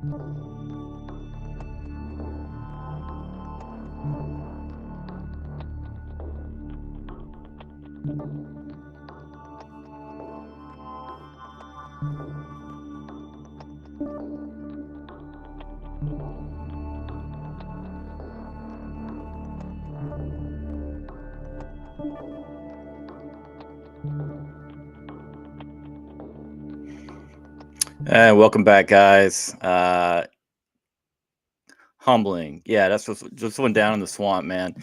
And welcome back, guys. Humbling. Yeah, that's what just went down in the swamp, man.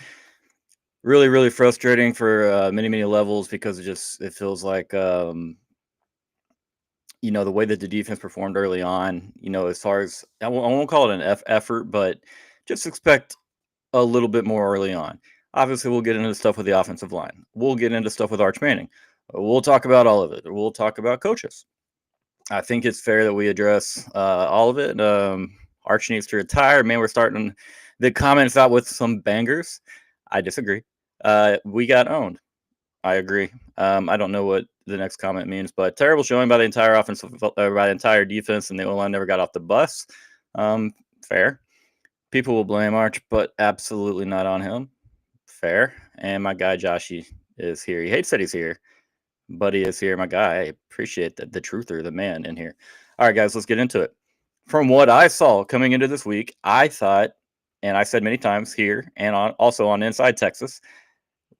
Really, really frustrating for many, many levels because it feels like the way that the defense performed early on. As far as I won't call it an effort, but just expect a little bit more early on. Obviously, we'll get into stuff with the offensive line. We'll get into stuff with Arch Manning. We'll talk about all of it. We'll talk about coaches. I think it's fair that we address all of it. Arch needs to retire. Man, we're starting the comments out with some bangers. I disagree. We got owned. I agree. I don't know what the next comment means, but terrible showing by the entire by the entire defense, and the O-line never got off the bus. Fair. People will blame Arch, but absolutely not on him. Fair. And my guy Joshy is here. He hates that he's here. Buddy is here, my guy. I appreciate the truther, the man in here. All right, guys, let's get into it. From what I saw coming into this week, I thought, and I said many times here and also on Inside Texas,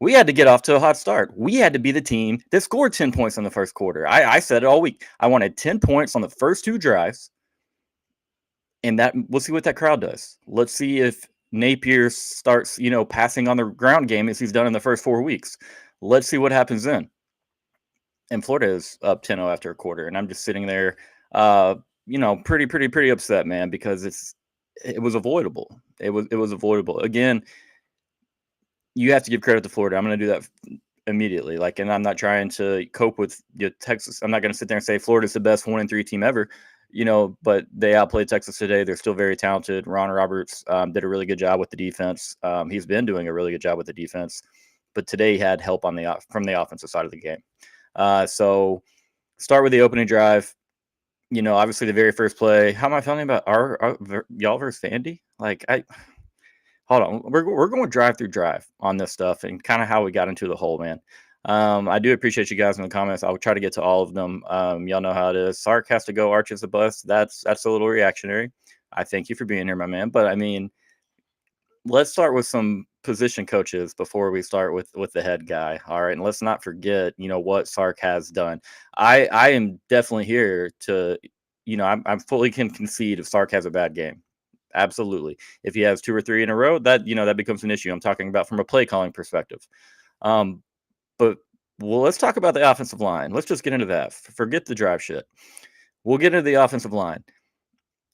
we had to get off to a hot start. We had to be the team that scored 10 points in the first quarter. I said it all week. I wanted 10 points on the first two drives, and we'll see what that crowd does. Let's see if Napier starts, passing on the ground game as he's done in the first 4 weeks. Let's see what happens then. And Florida is up 10-0 after a quarter, and I'm just sitting there, pretty upset, man, because it was avoidable. It was avoidable. Again, you have to give credit to Florida. I'm going to do that immediately. And I'm not trying to cope with Texas. I'm not going to sit there and say Florida's the best 1-3 team ever, but they outplayed Texas today. They're still very talented. Ron Roberts did a really good job with the defense. He's been doing a really good job with the defense, but today he had help from the offensive side of the game. So start with the opening drive. Obviously the very first play. How am I feeling about our y'all versus Vandy? Hold on. We're going drive through drive on this stuff and kind of how we got into the hole, man. I do appreciate you guys in the comments. I'll try to get to all of them. Y'all know how it is. Sark has to go. Arch is a bust. That's a little reactionary. I thank you for being here, my man. But I mean, let's start with some position coaches before we start with the head guy. All right. And let's not forget, what Sark has done. I am definitely here to, I'm fully can concede if Sark has a bad game. Absolutely. If he has 2 or 3 in a row, that becomes an issue. I'm talking about from a play calling perspective. But let's talk about the offensive line. Let's just get into that. Forget the drive shit. We'll get into the offensive line.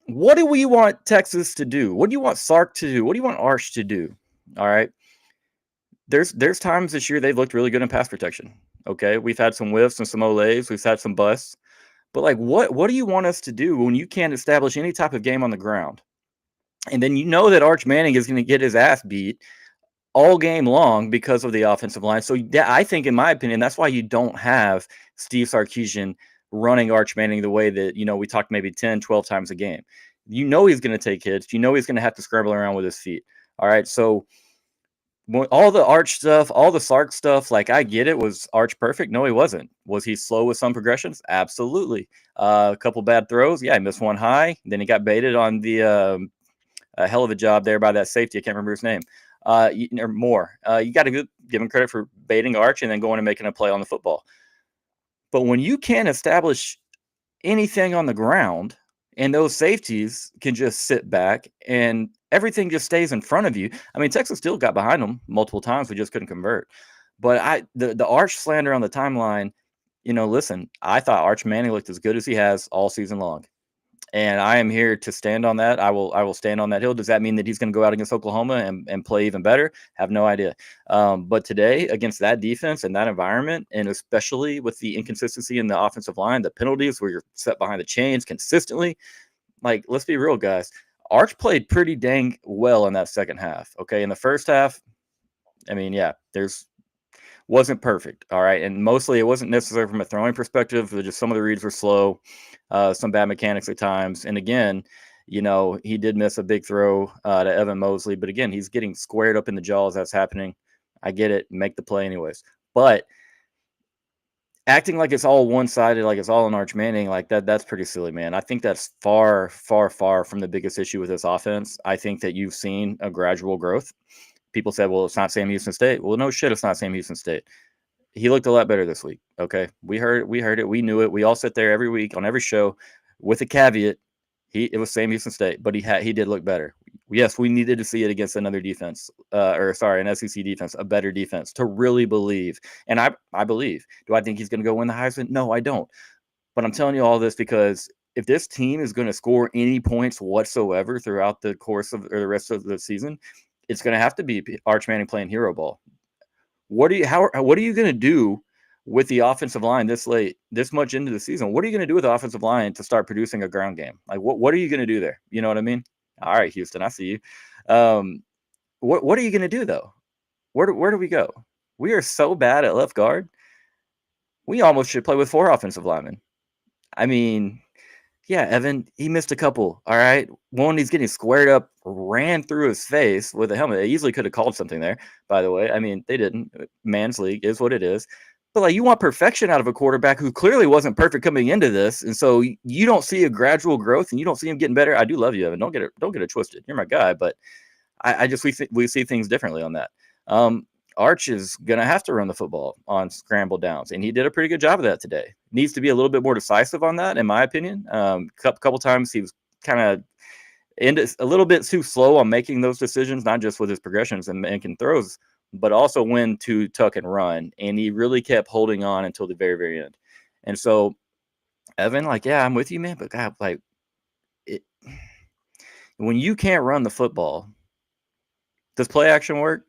What do we want Texas to do? What do you want Sark to do? What do you want Arch to do? All right. There's times this year they've looked really good in pass protection. Okay. We've had some whiffs and some olays. We've had some busts. But what do you want us to do when you can't establish any type of game on the ground? And then that Arch Manning is going to get his ass beat all game long because of the offensive line. So I think, in my opinion, that's why you don't have Steve Sarkisian running Arch Manning the way that, we talked maybe 10, 12 times a game. He's going to take hits. He's going to have to scramble around with his feet. All right. So all the Arch stuff, all the Sark stuff, I get it. Was Arch perfect? No, he wasn't. Was he slow with some progressions? Absolutely. A couple bad throws. Yeah, he missed one high. Then he got baited on the a hell of a job there by that safety. I can't remember his name. Or more. You got to give him credit for baiting Arch and then going and making a play on the football. But when you can't establish anything on the ground and those safeties can just sit back and everything just stays in front of you. I mean, Texas still got behind them multiple times. We just couldn't convert. But the Arch slander on the timeline, listen, I thought Arch Manning looked as good as he has all season long. And I am here to stand on that. I will stand on that hill. Does that mean that he's going to go out against Oklahoma and play even better? Have no idea. But today, against that defense and that environment, and especially with the inconsistency in the offensive line, the penalties where you're set behind the chains consistently, let's be real, guys. Arch played pretty dang well in that second half. Okay, in the first half, I mean, yeah, wasn't perfect. All right. And mostly it wasn't necessarily from a throwing perspective. Just some of the reads were slow, some bad mechanics at times. And again, He did miss a big throw to Evan Mosley, but again, he's getting squared up in the jaws. That's happening. I get it. Make the play anyways. But acting like it's all one-sided, like it's all on Arch Manning, like that's pretty silly, man. I think that's far, far, far from the biggest issue with this offense. I think that you've seen a gradual growth. People said, well, it's not Sam Houston State. Well, no shit, it's not Sam Houston State. He looked a lot better this week. Okay. We heard it. We knew it. We all sit there every week on every show with a caveat. It was Sam Houston State, but he did look better. Yes, we needed to see it against another defense, an SEC defense, a better defense to really believe. And I believe. Do I think he's going to go win the Heisman? No, I don't. But I'm telling you all this because if this team is going to score any points whatsoever throughout the course of or the rest of the season, it's going to have to be Arch Manning playing hero ball. What are you going to do with the offensive line this late, this much into the season? What are you going to do with the offensive line to start producing a ground game? Like, what are you going to do there? You know what I mean? All right, Houston, I see you. What are you going to do, though? Where do we go? We are so bad at left guard. We almost should play with 4 offensive linemen. I mean, yeah, Evan, he missed a couple. All right. One, he's getting squared up, ran through his face with a helmet. They easily could have called something there, by the way. I mean, they didn't. Man's league is what it is. But like, you want perfection out of a quarterback who clearly wasn't perfect coming into this, and so you don't see a gradual growth, and you don't see him getting better. I do love you, Evan. Don't get it twisted. You're my guy, but we see things differently on that. Arch is gonna have to run the football on scramble downs, and he did a pretty good job of that today. Needs to be a little bit more decisive on that, in my opinion. Couple times he was kind of a little bit too slow on making those decisions, not just with his progressions and making throws, but also when to tuck and run. And he really kept holding on until the very, very end. And so, Evan, like, yeah, I'm with you, man. But God, like, when you can't run the football, does play action work?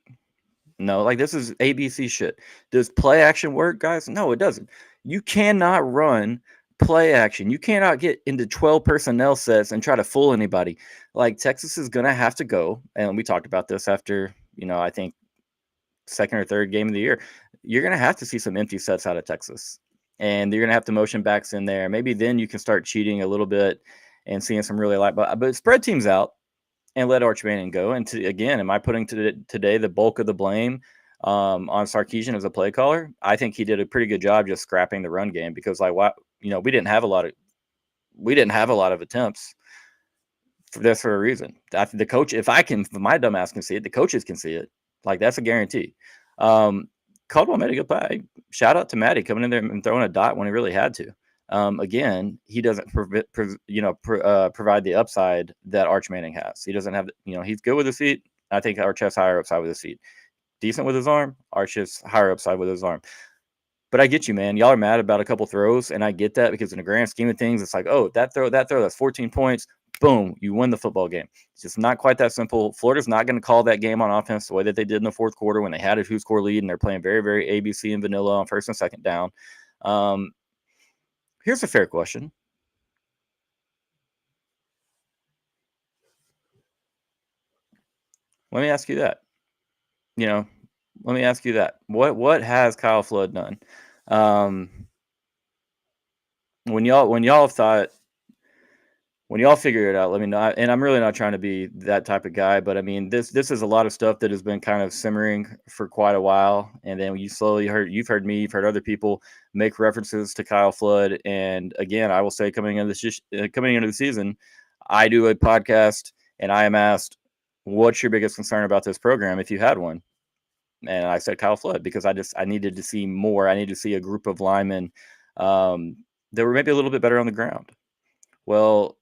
No, like this is ABC shit. Does play action work, guys? No, it doesn't. You cannot run play action. You cannot get into 12 personnel sets and try to fool anybody. Like Texas is going to have to go. And we talked about this after, I think second or third game of the year. You're going to have to see some empty sets out of Texas. And you're going to have to motion backs in there. Maybe then you can start cheating a little bit and seeing some really but spread teams out and let Arch Manning go. And again, am I putting today the bulk of the blame on Sarkisian as a play caller? I think he did a pretty good job just scrapping the run game because we didn't have a lot of attempts for this for a reason. The coach, if my dumbass can see it, the coaches can see it. Like that's a guarantee. Caldwell made a good play. Shout out to Matty coming in there and throwing a dot when he really had to. Again, he doesn't provide the upside that Arch Manning has. He doesn't have, he's good with his feet. I think Arch has higher upside with his feet. Decent with his arm. Arch is higher upside with his arm. But I get you, man. Y'all are mad about a couple throws, and I get that because in the grand scheme of things, it's like, oh, that throw, that's 14 points. Boom, you win the football game. It's just not quite that simple. Florida's not going to call that game on offense the way that they did in the fourth quarter when they had a 2-score lead, and they're playing very, very ABC and vanilla on first and second down. Here's a fair question. Let me ask you that. Let me ask you that. What has Kyle Flood done? When y'all figure it out, let me know. And I'm really not trying to be that type of guy, but I mean, this is a lot of stuff that has been kind of simmering for quite a while. And then you've heard me, you've heard other people make references to Kyle Flood. And again, I will say coming into the season, I do a podcast and I am asked, what's your biggest concern about this program if you had one? And I said Kyle Flood because I needed to see more. I needed to see a group of linemen that were maybe a little bit better on the ground. Well,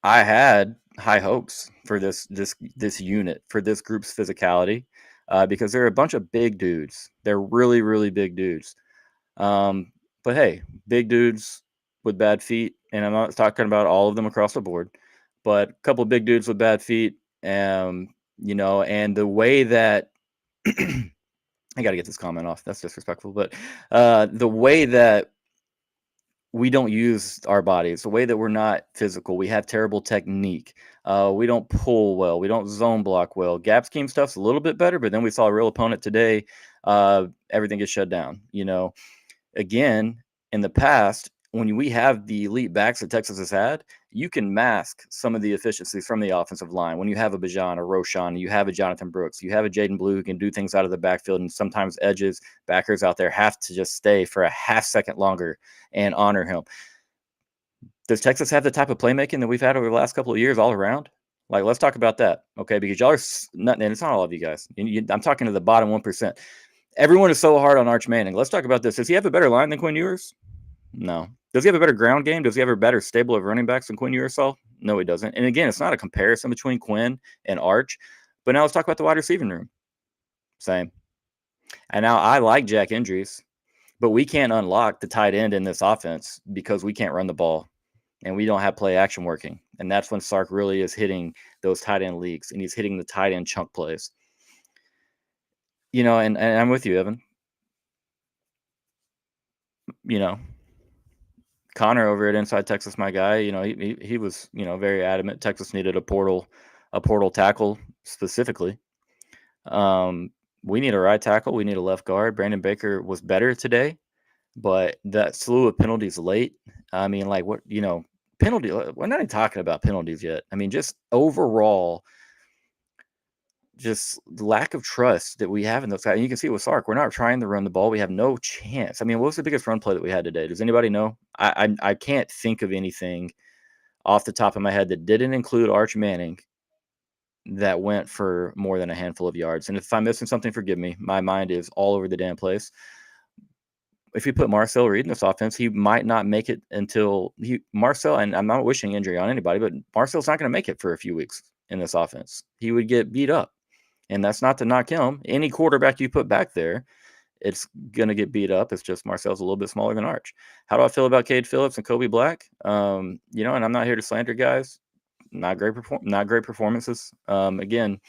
I had high hopes for this unit, for this group's physicality, because they're a bunch of big dudes. They're really, really big dudes. But hey, big dudes with bad feet, and I'm not talking about all of them across the board, but a couple of big dudes with bad feet, and the way that I got to get this comment off. That's disrespectful, but the way that we don't use our bodies, the way that we're not physical, we have terrible technique. We don't pull well. We don't zone block well. Gap scheme stuff's a little bit better, but then we saw a real opponent today. Everything gets shut down. Again, in the past, when we have the elite backs that Texas has had, you can mask some of the efficiencies from the offensive line. When you have a Bijan, a Roshan, you have a Jonathan Brooks, you have a Jaden Blue who can do things out of the backfield, and sometimes edges, backers out there have to just stay for a half second longer and honor him. Does Texas have the type of playmaking that we've had over the last couple of years all around? Like, let's talk about that, okay? Because y'all are not, and it's not all of you guys. I'm talking to the bottom 1%. Everyone is so hard on Arch Manning. Let's talk about this. Does he have a better line than Quinn Ewers? No. Does he have a better ground game? Does he have a better stable of running backs than Quinn Ewers saw? No, he doesn't. And again, it's not a comparison between Quinn and Arch. But now let's talk about the wide receiving room. Same. And now I like Jack Indries, but we can't unlock the tight end in this offense because we can't run the ball and we don't have play action working. And that's when Sark really is hitting those tight end leagues, and he's hitting the tight end chunk plays. You know, and I'm with you, Evan. You know, Connor over at Inside Texas, my guy, you know, he was, you know, very adamant Texas needed a portal tackle specifically. We need a right tackle. We need a left guard. Brandon Baker was better today, but that slew of penalties late. I mean, like what, you know, penalty. We're not even talking about penalties yet. I mean, just overall, just lack of trust that we have in those guys. And you can see with Sark, we're not trying to run the ball. We have no chance. I mean, what was the biggest run play that we had today? Does anybody know? I can't think of anything off the top of my head that didn't include Arch Manning that went for more than a handful of yards. And if I'm missing something, forgive me. My mind is all over the damn place. If you put Marcel Reed in this offense, he might not make it until Marcel, and I'm not wishing injury on anybody, but Marcel's not going to make it for a few weeks in this offense. He would get beat up. And that's not to knock him. Any quarterback you put back there, it's going to get beat up. It's just Marcel's a little bit smaller than Arch. How do I feel about Cade Phillips and Kobe Black? You know, and I'm not here to slander guys. Not great performances. Again,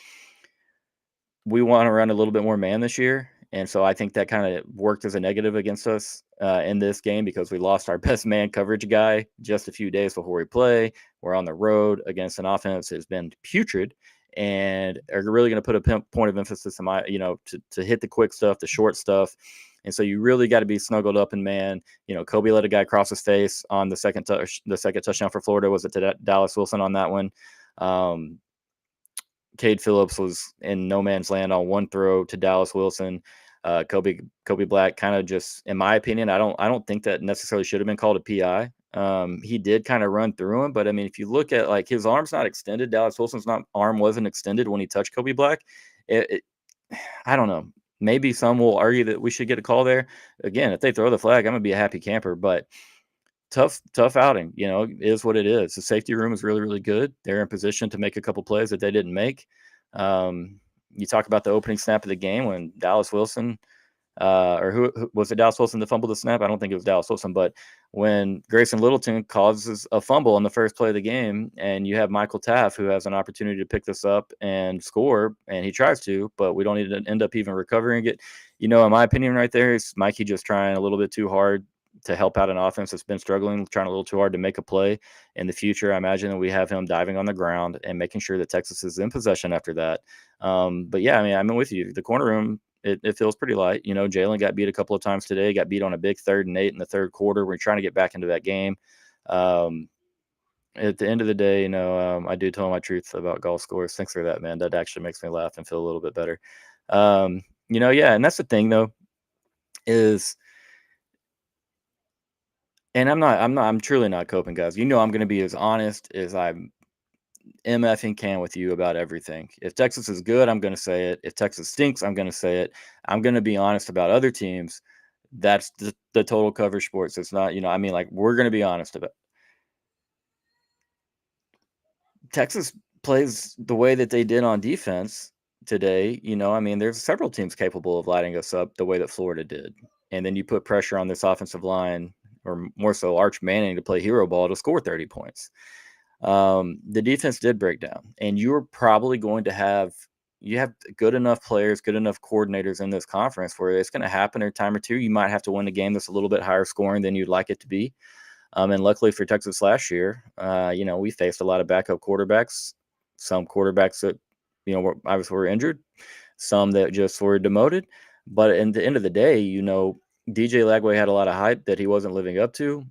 we want to run a little bit more man this year. And so I think that kind of worked as a negative against us in this game because we lost our best man coverage guy just a few days before we play. We're on the road against an offense that has been putrid and are really going to put a point of emphasis on to hit the quick stuff, the short stuff. And so you really got to be snuggled up in man. You know, Kobe let a guy cross his face on the second touchdown for Florida. Was it to Dallas Wilson on that one? Cade Phillips was in no man's land on one throw to Dallas Wilson. Kobe Black kind of just, in my opinion, I don't think that necessarily should have been called a PI. He did kind of run through him, but I mean, if you look at like his arm's not extended, Dallas Wilson's arm wasn't extended when he touched Kobe Black. I don't know. Maybe some will argue that we should get a call there. Again, if they throw the flag, I'm gonna be a happy camper. But tough outing. You know, is what it is. The safety room is really, really good. They're in position to make a couple plays that they didn't make. You talk about the opening snap of the game when Dallas Wilson. Or who was it? Dallas Wilson that fumbled the snap? I don't think it was Dallas Wilson, but when Grayson Littleton causes a fumble on the first play of the game, and you have Michael Taff who has an opportunity to pick this up and score, and he tries to, but we don't even end up even recovering it. You know, in my opinion, right there is Mikey just trying a little bit too hard to help out an offense that's been struggling, trying a little too hard to make a play. In the future, I imagine that we have him diving on the ground and making sure that Texas is in possession after that. But yeah, I mean, I'm with you. The corner room, it feels pretty light. You know, Jalen got beat a couple of times today, got beat on a big 3rd and 8 in the third quarter. We're trying to get back into that game. At the end of the day, you know, I do tell my truth about golf scores. Thanks for that, man. That actually makes me laugh and feel a little bit better. You know, yeah, and that's the thing though, is, and I'm truly not coping, guys. You know, I'm going to be as honest as I'm MFing can with you about everything. If Texas is good, I'm going to say it. If Texas stinks, I'm going to say it. I'm going to be honest about other teams. That's the total coverage sports. It's not, you know, I mean, like, we're going to be honest about Texas plays the way that they did on defense today. You know, I mean, there's several teams capable of lighting us up the way that Florida did. And then you put pressure on this offensive line, or more so Arch Manning, to play hero ball to score 30 points. The defense did break down, and you're probably going to have good enough players, good enough coordinators in this conference where it's going to happen a time or two. You might have to win a game that's a little bit higher scoring than you'd like it to be. And luckily for Texas last year, you know, we faced a lot of backup quarterbacks, some quarterbacks that, you know, were injured, some that just were demoted. But at the end of the day, you know, DJ Lagway had a lot of hype that he wasn't living up to.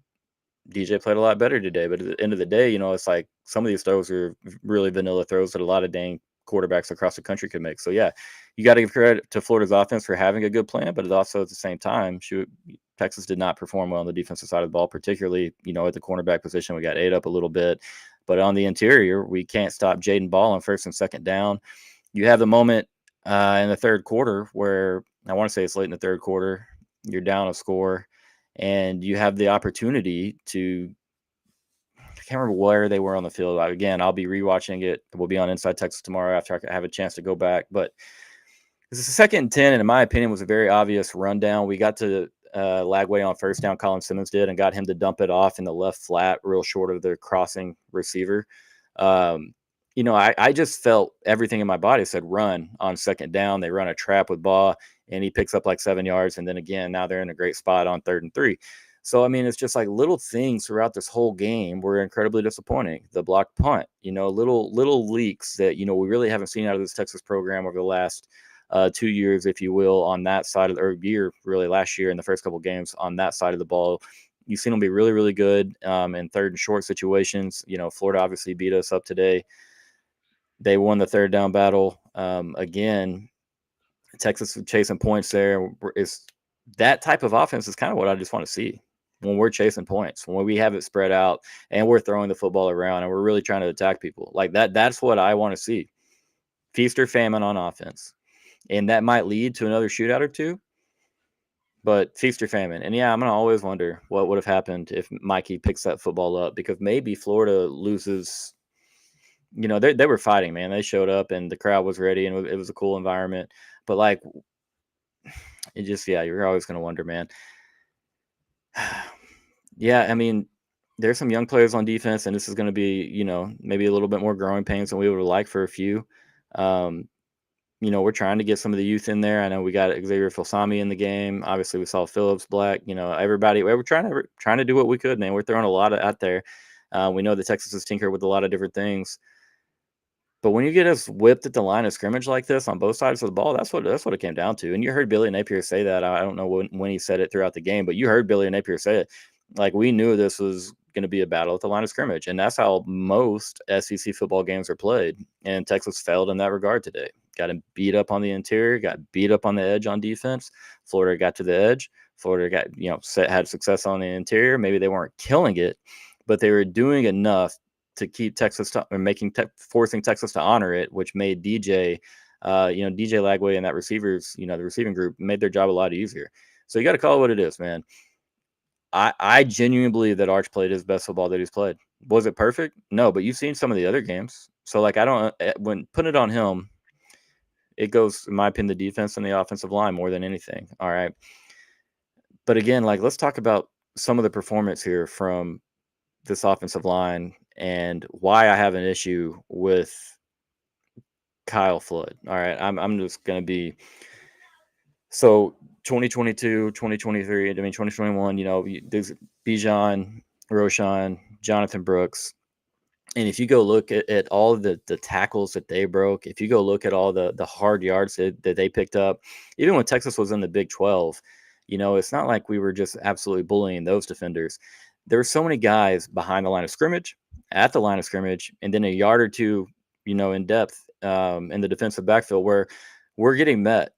DJ played a lot better today. But at the end of the day, it's like some of these throws are really vanilla throws that a lot of dang quarterbacks across the country could make. So yeah, you got to give credit to Florida's offense for having a good plan, but it also at the same time, Texas did not perform well on the defensive side of the ball, particularly, at the cornerback position. We got ate up a little bit, but on the interior, we can't stop Jaden Ball on first and second down. You have the moment in the third quarter where I want to say it's late in the third quarter, you're down a score, and you have the opportunity to. I can't remember where they were on the field. Again, I'll be rewatching it. We'll be on Inside Texas tomorrow after I have a chance to go back. But it's a 2nd and 10, and in my opinion, was a very obvious rundown. We got to Lagway on first down, Colin Simmons did, and got him to dump it off in the left flat, real short of the crossing receiver. I just felt everything in my body said run on second down. They run a trap with Baugh, and he picks up like 7 yards. And then again, now they're in a great spot on 3rd and 3. So, I mean, it's just like little things throughout this whole game were incredibly disappointing. The blocked punt, little leaks that, we really haven't seen out of this Texas program over the last 2 years, if you will, on that side of the year, really last year in the first couple of games on that side of the ball. You've seen them be really, really good in 3rd and short situations. Florida obviously beat us up today. They won the 3rd down battle. Again, Texas chasing points there. That type of offense is kind of what I just want to see when we're chasing points, when we have it spread out and we're throwing the football around and we're really trying to attack people like that. That's what I want to see. Feast or famine on offense. And that might lead to another shootout or two, but feast or famine. And yeah, I'm going to always wonder what would have happened if Mikey picks that football up, because maybe Florida loses. They were fighting, man. They showed up and the crowd was ready and it was a cool environment. But like, it just, yeah, you're always going to wonder, man. Yeah, I mean, there's some young players on defense, and this is going to be, maybe a little bit more growing pains than we would like for a few. We're trying to get some of the youth in there. I know we got Xavier Filsami in the game. Obviously, we saw Phillips Black. Everybody. We're trying to do what we could, man. We're throwing a lot out there. We know that Texas is tinkered with a lot of different things. But when you get us whipped at the line of scrimmage like this on both sides of the ball, that's what it came down to. And you heard Billy Napier say that. I don't know when he said it throughout the game, but you heard Billy Napier say it. Like, we knew this was going to be a battle at the line of scrimmage, and that's how most SEC football games are played. And Texas failed in that regard today. Got him beat up on the interior, got beat up on the edge on defense. Florida got to the edge. Florida got had success on the interior. Maybe they weren't killing it, but they were doing enough to keep Texas forcing Texas to honor it, which made DJ Lagway and that the receiving group made their job a lot easier. So you got to call it what it is, man. I genuinely believe that Arch played his best football that he's played. Was it perfect? No, but you've seen some of the other games. So like, when putting it on him, it goes, in my opinion, the defense and the offensive line more than anything. All right. But again, like, let's talk about some of the performance here from this offensive line and why I have an issue with Kyle Flood. All right. I'm just going to be, so 2022, 2023, 2021, there's Bijan, Roshan, Jonathan Brooks. And if you go look at all of the tackles that they broke, if you go look at all the hard yards that they picked up, even when Texas was in the Big 12, it's not like we were just absolutely bullying those defenders. There were so many guys behind the line of scrimmage, at the line of scrimmage, and then a yard or two, in depth in the defensive backfield where we're getting met.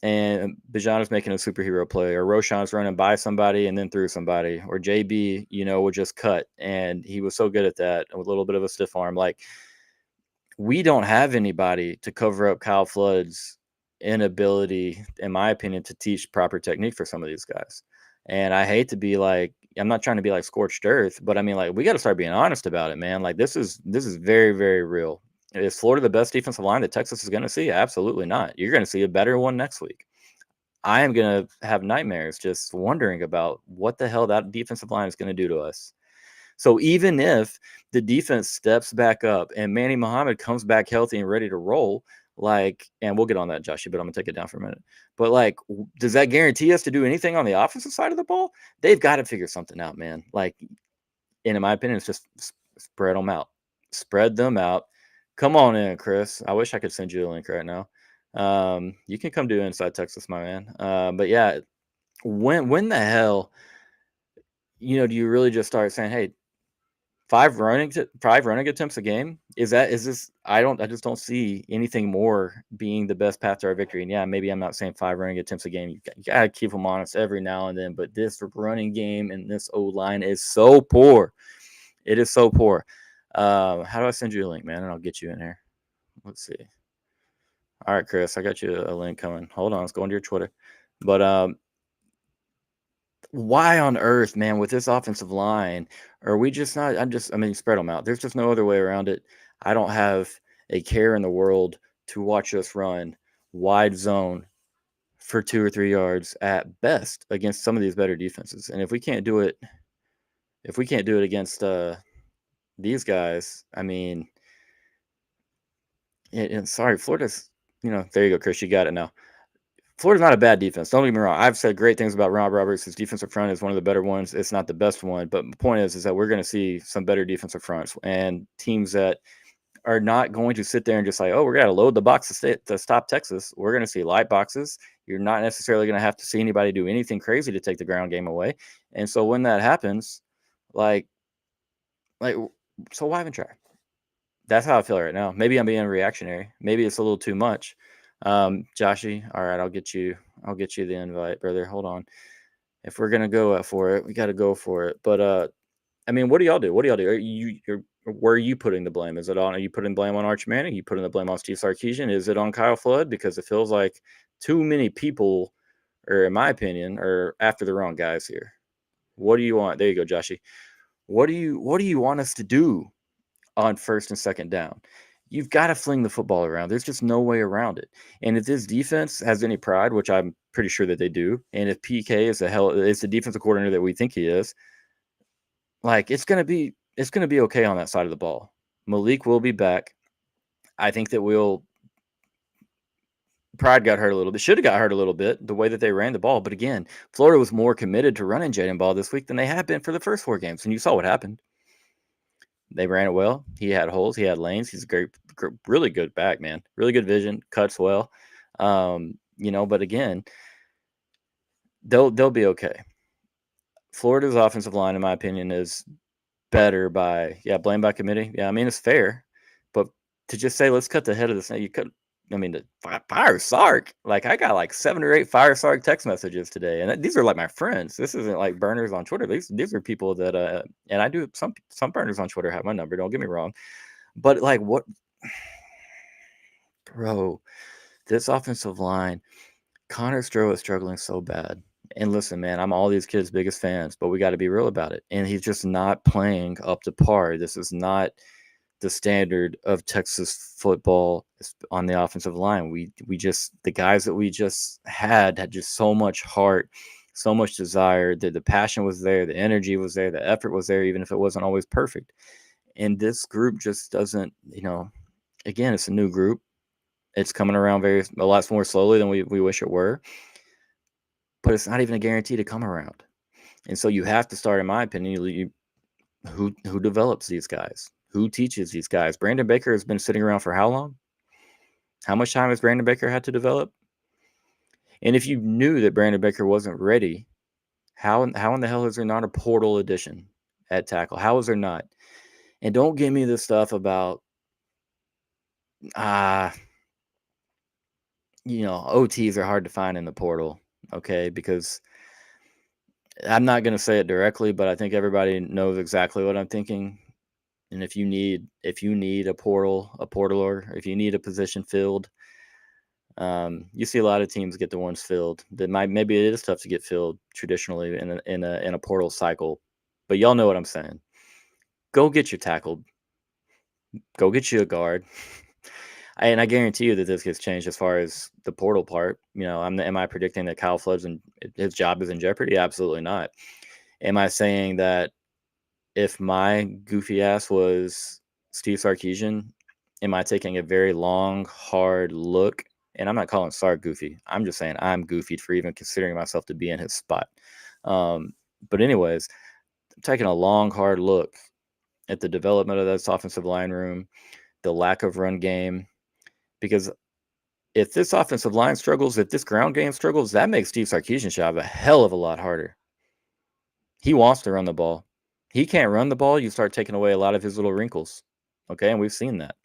And Bijan is making a superhero play, or Roshan's running by somebody and then through somebody, or JB, would just cut. And he was so good at that with a little bit of a stiff arm. Like, we don't have anybody to cover up Kyle Flood's inability, in my opinion, to teach proper technique for some of these guys. And I hate to be like, I'm not trying to be like scorched earth, but I mean, like, we got to start being honest about it, man. Like, this is very, very real. Is Florida the best defensive line that Texas is going to see? Absolutely not. You're going to see a better one next week. I am going to have nightmares just wondering about what the hell that defensive line is going to do to us. So even if the defense steps back up and Manny Muhammad comes back healthy and ready to roll, and we'll get on that, Joshy, but I'm going to take it down for a minute. But like, does that guarantee us to do anything on the offensive side of the ball? They've got to figure something out, man. Like, and in my opinion, it's just spread them out. Spread them out. Come on in, Chris. I wish I could send you a link right now. You can come do Inside Texas, my man. But yeah, when the hell do you really just start saying, hey, five running attempts a game? Is this? I just don't see anything more being the best path to our victory. And yeah, maybe I'm not saying 5 running attempts a game. You gotta keep them honest every now and then. But this running game and this O line is so poor. It is so poor. How do I send you a link, man? And I'll get you in here. Let's see. All right, Chris, I got you a link coming. Hold on, let's go into your Twitter. But why on earth, man, with this offensive line, are we just not? I mean, spread them out. There's just no other way around it. I don't have a care in the world to watch us run wide zone for 2 or 3 yards at best against some of these better defenses. And if we can't do it, against these guys, I mean, and sorry, Florida's, there you go, Chris, you got it now. Florida's not a bad defense. Don't get me wrong. I've said great things about Rob Roberts. His defensive front is one of the better ones. It's not the best one, but the point is that we're going to see some better defensive fronts and teams that are not going to sit there and just like, oh, we're going to load the box to stop Texas. We're going to see light boxes. You're not necessarily going to have to see anybody do anything crazy to take the ground game away. And so when that happens, like, so why even try? That's how I feel right now. Maybe I'm being reactionary. Maybe it's a little too much. Joshy, all right, I'll get you the invite, brother. Hold on. If we're gonna go for it, we got to go for it. But I mean, what do y'all do? Where are you putting the blame? Are you putting blame on Arch Manning? Are you putting the blame on Steve Sarkisian? Is it on Kyle Flood? Because it feels like too many people, or in my opinion, are after the wrong guys here. What do you want? There you go, Joshy. What do you want us to do on first and second down? You've got to fling the football around. There's just no way around it. And if this defense has any pride, which I'm pretty sure that they do, and if PK is the defensive coordinator that we think he is, like it's gonna be okay on that side of the ball. Malik will be back. I think that pride got hurt a little bit. Should have got hurt a little bit the way that they ran the ball. But again, Florida was more committed to running Jaden Ball this week than they have been for the first 4 games, and you saw what happened. They ran it well. He had holes. He had lanes. He's a really good back, man. Really good vision. Cuts well. But again, they'll be okay. Florida's offensive line, in my opinion, is better blame by committee. Yeah, I mean, it's fair. But to just say, let's cut the head of this, the fire Sark. Like, I got like 7 or 8 fire Sark text messages today. And these are like my friends. This isn't like burners on Twitter. These are people that, and I do, some burners on Twitter have my number. Don't get me wrong. But like, what, bro, this offensive line, Connor Stroh is struggling so bad. And listen, man, I'm all these kids' biggest fans, but we got to be real about it. And he's just not playing up to par. This is not the standard of Texas football on the offensive line. The guys that we just had just so much heart, so much desire. The passion was there, the energy was there, the effort was there, even if it wasn't always perfect. And this group just doesn't, again, it's a new group. It's coming around a lot more slowly than we wish it were. But it's not even a guarantee to come around. And so you have to start, in my opinion, who develops these guys? Who teaches these guys? Brandon Baker has been sitting around for how long? How much time has Brandon Baker had to develop? And if you knew that Brandon Baker wasn't ready, how in the hell is there not a portal addition at tackle? How is there not? And don't give me this stuff about OTs are hard to find in the portal, okay? Because I'm not going to say it directly, but I think everybody knows exactly what I'm thinking. And if you need a portaler, if you need a position filled, you see a lot of teams get the ones filled. Maybe it is tough to get filled traditionally in a portal cycle, but y'all know what I'm saying. Go get your tackle. Go get you a guard. And I guarantee you that this gets changed as far as the portal part. Am I predicting that Kyle Flood's and his job is in jeopardy? Absolutely not. Am I saying that if my goofy ass was Steve Sarkisian, am I taking a very long, hard look? And I'm not calling Sark goofy. I'm just saying I'm goofy for even considering myself to be in his spot. But anyways, I'm taking a long, hard look at the development of this offensive line room, the lack of run game, because if this offensive line struggles, if this ground game struggles, that makes Steve Sarkisian's job a hell of a lot harder. He wants to run the ball. He can't run the ball. You start taking away a lot of his little wrinkles. Okay, and we've seen that.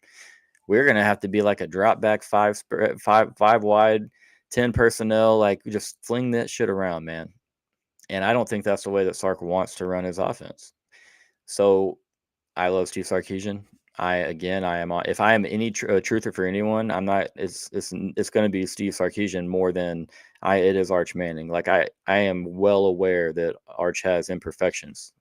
We're gonna have to be like a drop back five wide, 10 personnel, like just fling that shit around, man. And I don't think that's the way that Sark wants to run his offense. So I love Steve Sarkisian. I am if I am any truther for anyone, I'm not. It's going to be Steve Sarkisian more than it is Arch Manning. Like I am well aware that Arch has imperfections,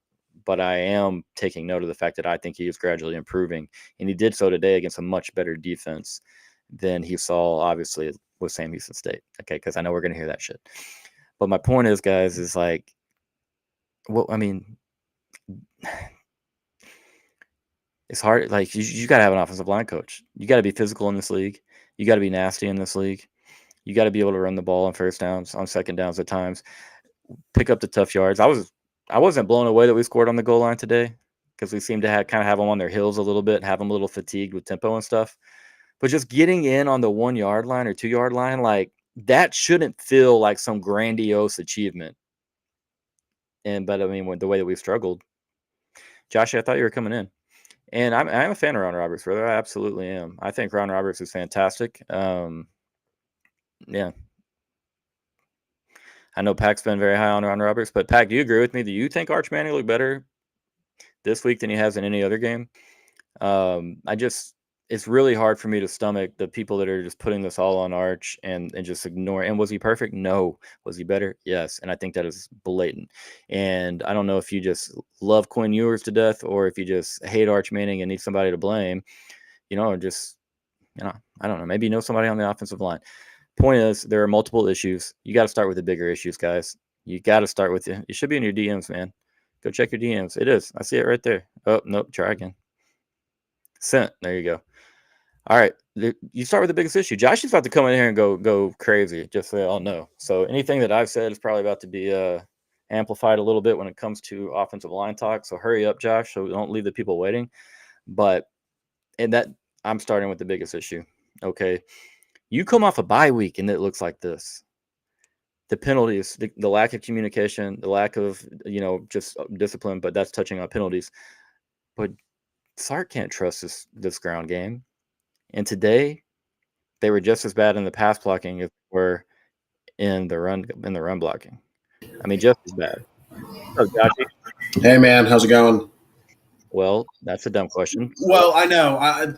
but I am taking note of the fact that I think he is gradually improving, and he did so today against a much better defense than he saw obviously with Sam Houston State. Okay, because I know we're going to hear that shit. But my point is, guys, is like, well, I mean. It's hard. Like you got to have an offensive line coach. You got to be physical in this league. You got to be nasty in this league. You got to be able to run the ball on first downs, on second downs at times, pick up the tough yards. I wasn't blown away that we scored on the goal line today because we seemed to kind of have them on their heels a little bit, have them a little fatigued with tempo and stuff. But just getting in on the 1 yard line or 2 yard line, like that shouldn't feel like some grandiose achievement. But I mean, with the way that we've struggled, Josh, I thought you were coming in. And I'm a fan of Ron Roberts, brother. I absolutely am. I think Ron Roberts is fantastic. Yeah. I know Pac's been very high on Ron Roberts, but Pac, do you agree with me? Do you think Arch Manning looked better this week than he has in any other game? It's really hard for me to stomach the people that are just putting this all on Arch and just ignore. And was he perfect? No. Was he better? Yes. And I think that is blatant. And I don't know if you just love Quinn Ewers to death or if you just hate Arch Manning and need somebody to blame, or just, I don't know. Maybe you know somebody on the offensive line. Point is, there are multiple issues. You got to start with the bigger issues, guys. You got to start with it. You should be in your DMs, man. Go check your DMs. It is. I see it right there. Oh, nope. Try again. Sent. There you go. All right, you start with the biggest issue. Josh is about to come in here and go crazy, just so y'all know. So anything that I've said is probably about to be amplified a little bit when it comes to offensive line talk. So hurry up, Josh, so don't leave the people waiting. I'm starting with the biggest issue. Okay, you come off a bye week and it looks like this. The penalties, the lack of communication, the lack of just discipline, but that's touching on penalties. But Sark can't trust this ground game. And today, they were just as bad in the pass blocking as they were in the run blocking. I mean, just as bad. Oh, Joshy? Hey, man, how's it going? Well, that's a dumb question. Well, I know.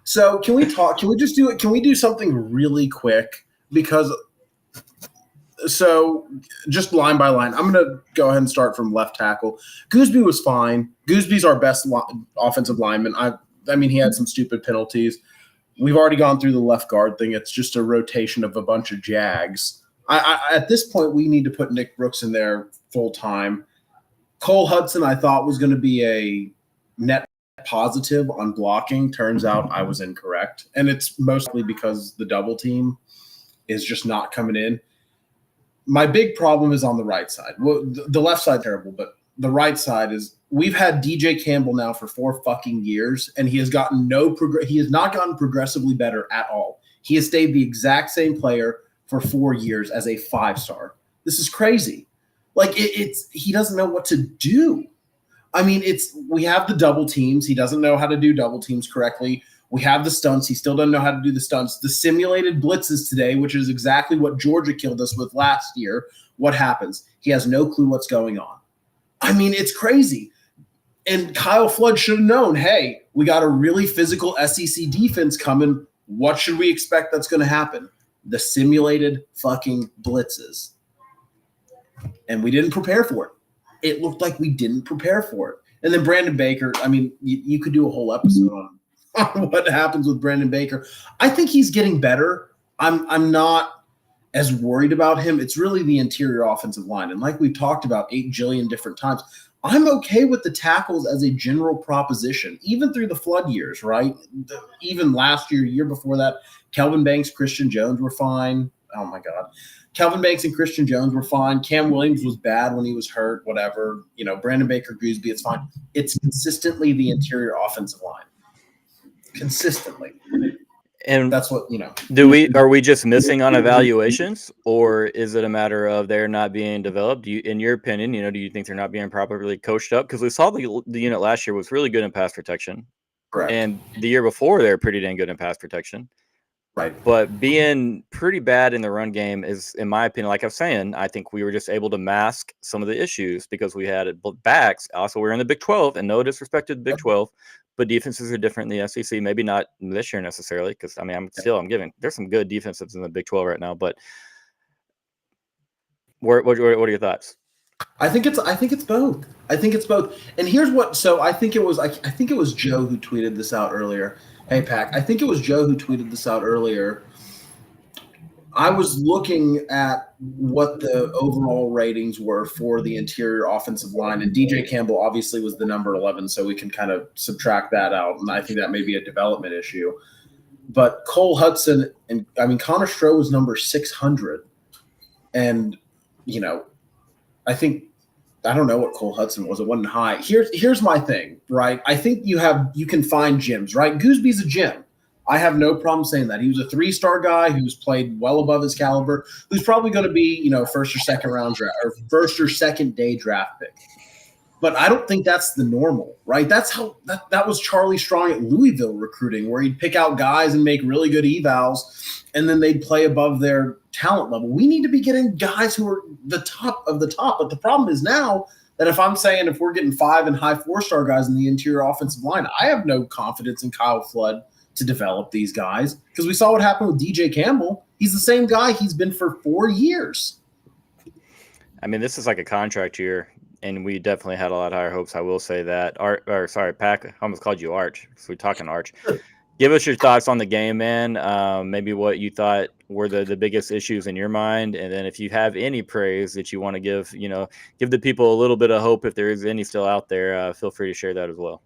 So can we talk? Can we just do it? Can we do something really quick? Because just line by line, I'm going to go ahead and start from left tackle. Gooseby was fine. Gooseby's our best offensive lineman. I mean, he had some stupid penalties. We've already gone through the left guard thing. It's just a rotation of a bunch of Jags. At this point, we need to put Nick Brooks in there full time. Cole Hudson, I thought, was going to be a net positive on blocking. Turns out I was incorrect. And it's mostly because the double team is just not coming in. My big problem is on the right side. Well, the left side terrible, but the right side is we've had DJ Campbell now for 4 fucking years, and he has gotten he has not gotten progressively better at all. He has stayed the exact same player for 4 years as a 5-star. This is crazy. Like he doesn't know what to do. I mean, we have the double teams. He doesn't know how to do double teams correctly. We have the stunts. He still doesn't know how to do the stunts. The simulated blitzes today, which is exactly what Georgia killed us with last year. What happens? He has no clue what's going on. I mean, it's crazy. And Kyle Flood should have known, hey, we got a really physical SEC defense coming. What should we expect that's going to happen? The simulated fucking blitzes. And we didn't prepare for it. It looked like we didn't prepare for it. And then Brandon Baker, I mean, you could do a whole episode on what happens with Brandon Baker. I think he's getting better. I'm not as worried about him. It's really the interior offensive line. And like we've talked about 8 jillion different times, I'm okay with the tackles as a general proposition, even through the Flood years, right? Even last year before that, Kelvin Banks, Christian Jones were fine. Oh, my God. Kelvin Banks and Christian Jones were fine. Cam Williams was bad when he was hurt, whatever. Brandon Baker, Gooseby, it's fine. It's consistently the interior offensive line. Consistently. And That's what, are we just missing on evaluations, or is it a matter of they're not being developed? In your opinion, do you think they're not being properly coached up? Because we saw the unit last year was really good in pass protection, correct. and the year before they were pretty dang good in pass protection. Right. But being pretty bad in the run game is, in my opinion, like I was saying, I think we were just able to mask some of the issues because we had backs. Also, we're in the Big 12, and no disrespect to the Big 12, but defenses are different in the SEC. Maybe not this year necessarily, because I'm giving there's some good defenses in the Big 12 right now. But what are your thoughts? I think it's both. I think it's both. And here's what. So I think it was Joe who tweeted this out earlier. Hey, Pac. I think it was Joe who tweeted this out earlier. I was looking at what the overall ratings were for the interior offensive line, and DJ Campbell obviously was the number 11, so we can kind of subtract that out, and I think that may be a development issue. But Cole Hudson and Connor Stroh was number 600, and I don't know what Cole Hudson was. It wasn't high. Here's my thing, right? I think you can find gyms, right? Goosby's a gym. I have no problem saying that. He was a 3-star guy who's played well above his caliber, who's probably going to be, first or second round draft or first or second day draft pick. But I don't think that's the normal, right? That's how that was Charlie Strong at Louisville recruiting, where he'd pick out guys and make really good evals, and then they'd play above their talent level. We need to be getting guys who are the top of the top. But the problem is now that if we're getting 5 and high 4-star guys in the interior offensive line, I have no confidence in Kyle Flood to develop these guys, because we saw what happened with DJ Campbell. He's the same guy he's been for 4 years. This is like a contract year, and we definitely had a lot higher hopes. I will say that. Pac, I almost called you Arch, so we're talking Arch. Give us your thoughts on the game, man. Maybe what you thought were the biggest issues in your mind, and then if you have any praise that you want to give the people a little bit of hope, if there is any still out there, feel free to share that as well.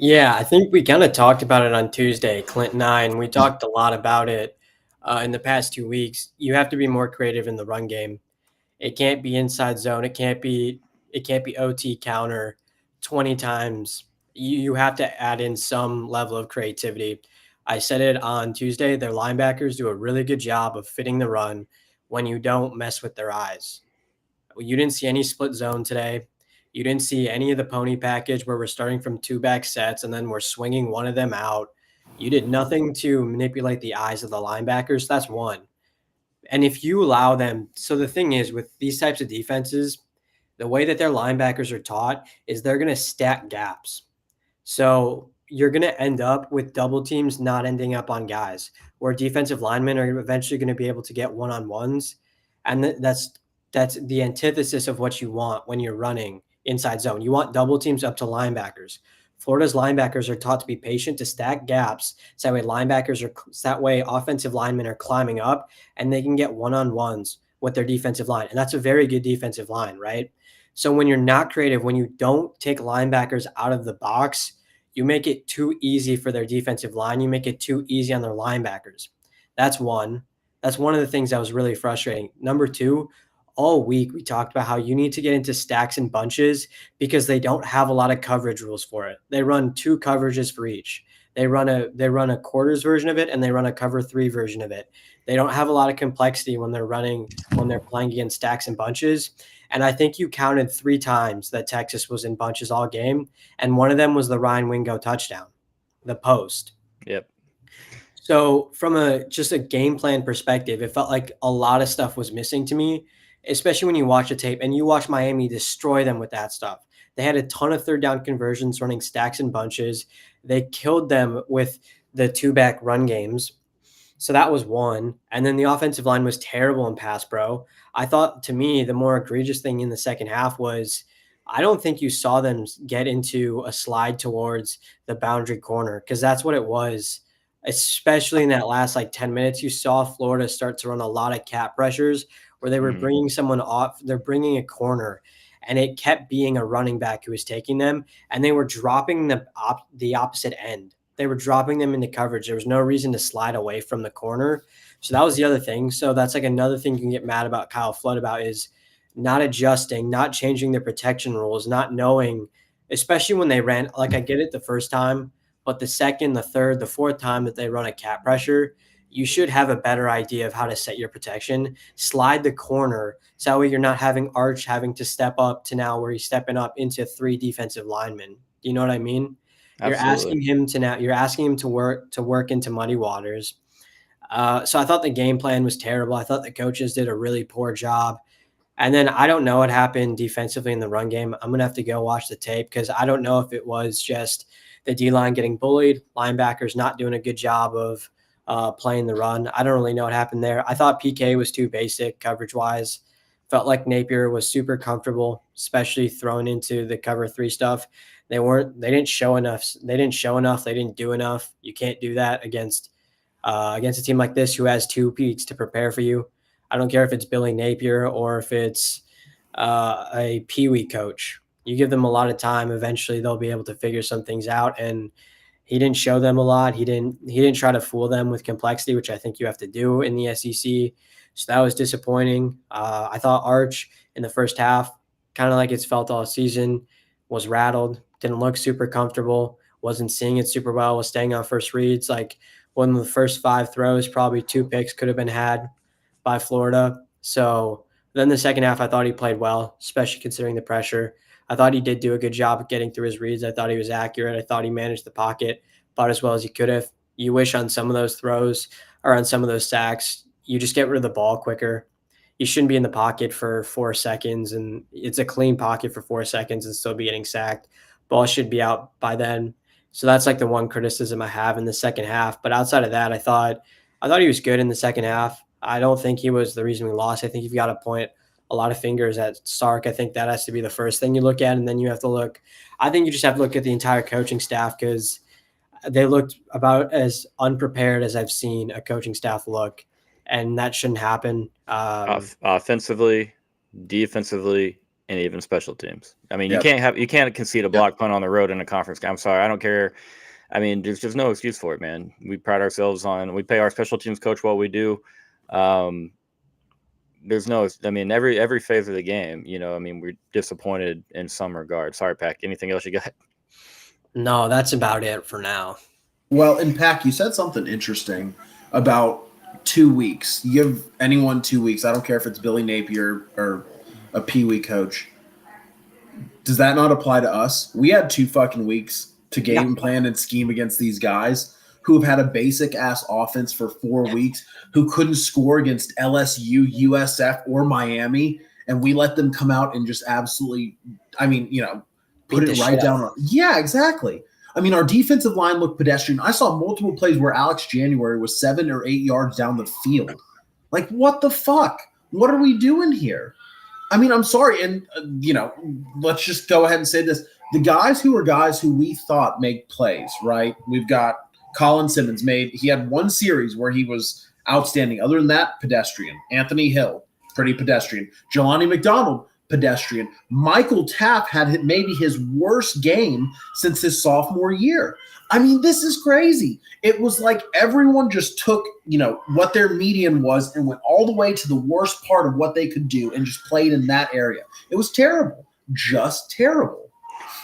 Yeah, I think we kind of talked about it on Tuesday, Clint and I, and we talked a lot about it in the past 2 weeks. You have to be more creative in the run game. It can't be inside zone. It can't be OT counter 20 times. You have to add in some level of creativity. I said it on Tuesday. Their linebackers do a really good job of fitting the run when you don't mess with their eyes. You didn't see any split zone today. You didn't see any of the pony package where we're starting from 2-back sets and then we're swinging one of them out. You did nothing to manipulate the eyes of the linebackers. That's one. And if you allow them, so the thing is with these types of defenses, the way that their linebackers are taught is they're going to stack gaps. So you're going to end up with double teams not ending up on guys, where defensive linemen are eventually going to be able to get one-on-ones. And that's the antithesis of what you want when you're running inside zone. You want double teams up to linebackers. Florida's linebackers are taught to be patient, to stack gaps. So that way offensive linemen are climbing up and they can get one-on-ones with their defensive line. And that's a very good defensive line, right? So when you're not creative, when you don't take linebackers out of the box, you make it too easy for their defensive line. You make it too easy on their linebackers. That's one. That's one of the things that was really frustrating. Number two, all week we talked about how you need to get into stacks and bunches because they don't have a lot of coverage rules for it. They run 2 coverages for each. They run a quarters version of it and they run a cover 3 version of it. They don't have a lot of complexity when they're playing against stacks and bunches. And I think you counted 3 times that Texas was in bunches all game, and one of them was the Ryan Wingo touchdown, the post. Yep. So from just a game plan perspective, it felt like a lot of stuff was missing to me, especially when you watch the tape and you watch Miami destroy them with that stuff. They had a ton of 3rd down conversions running stacks and bunches. They killed them with the 2-back run games. So that was one. And then the offensive line was terrible in pass pro. I thought, to me, the more egregious thing in the second half was I don't think you saw them get into a slide towards the boundary corner, because that's what it was. Especially in that last 10 minutes, you saw Florida start to run a lot of cap pressures where they were bringing someone off. They're bringing a corner, and it kept being a running back who was taking them, and they were dropping the opposite end. They were dropping them into coverage. There was no reason to slide away from the corner. So that was the other thing. So that's another thing you can get mad about Kyle Flood about, is not adjusting, not changing their protection rules, not knowing, especially when they ran. I get it the first time But the second, the third, the fourth time that they run a cat pressure, you should have a better idea of how to set your protection. Slide the corner so that way you're not having Arch having to step up to now where he's stepping up into 3 defensive linemen. Do you know what I mean? Absolutely. You're asking him to work into muddy waters. So I thought the game plan was terrible. I thought the coaches did a really poor job. And then I don't know what happened defensively in the run game. I'm going to have to go watch the tape because I don't know if it was just the D-line getting bullied, linebackers not doing a good job of playing the run. I don't really know what happened there. I thought PK was too basic coverage-wise. Felt like Napier was super comfortable, especially thrown into the cover 3 stuff. They didn't show enough. They didn't do enough. You can't do that against a team like this who has 2 weeks to prepare for you. I don't care if it's Billy Napier or if it's a Pee-wee coach. You give them a lot of time. Eventually, they'll be able to figure some things out. And he didn't show them a lot. He didn't try to fool them with complexity, which I think you have to do in the SEC. So that was disappointing. I thought Arch in the first half, kind of like it's felt all season, was rattled. Didn't look super comfortable. Wasn't seeing it super well. Was staying on first reads. Like one of the first 5 throws, probably 2 picks could have been had by Florida. So then the second half, I thought he played well, especially considering the pressure. I thought he did do a good job of getting through his reads. I thought he was accurate. I thought he managed the pocket about as well as he could have. You wish on some of those throws or on some of those sacks, you just get rid of the ball quicker. You shouldn't be in the pocket for 4 seconds, and it's a clean pocket for 4 seconds and still be getting sacked. Ball should be out by then. So that's like the one criticism I have in the second half. But outside of that, I thought he was good in the second half. I don't think he was the reason we lost. I think you've got to point a lot of fingers at Sark. I think that has to be the first thing you look at, and then you have to look. I think you just have to look at the entire coaching staff because they looked about as unprepared as I've seen a coaching staff look, and that shouldn't happen. Offensively, defensively, and even special teams. I mean, you can't concede a block punt on the road in a conference game. I'm sorry, I don't care. I mean, there's just no excuse for it, man. We pride ourselves on. We pay our special teams coach what we do. There's no. I mean, every phase of the game. I mean, we're disappointed in some regard. Sorry, Pac. Anything else you got? No, that's about it for now. Well, and Pac, you said something interesting about 2 weeks. You give anyone 2 weeks. I don't care if it's Billy Napier or a Pee-wee coach. Does that not apply to us? We had 2 fucking weeks to game plan and scheme against these guys who have had a basic-ass offense for 4 weeks, who couldn't score against LSU, USF, or Miami, and we let them come out and just absolutely, put it right down. Yeah, exactly. I mean, our defensive line looked pedestrian. I saw multiple plays where Alex January was 7 or 8 yards down the field. Like, what the fuck? What are we doing here? I mean, I'm sorry. And, let's just go ahead and say this. The guys who we thought make plays, right? We've got Colin Simmons he had 1 series where he was outstanding. Other than that, pedestrian. Anthony Hill, pretty pedestrian. Jelani McDonald, pedestrian. Michael Tapp had maybe his worst game since his sophomore year. I mean, this is crazy. It was like everyone just took, what their median was and went all the way to the worst part of what they could do and just played in that area. It was terrible. Just terrible.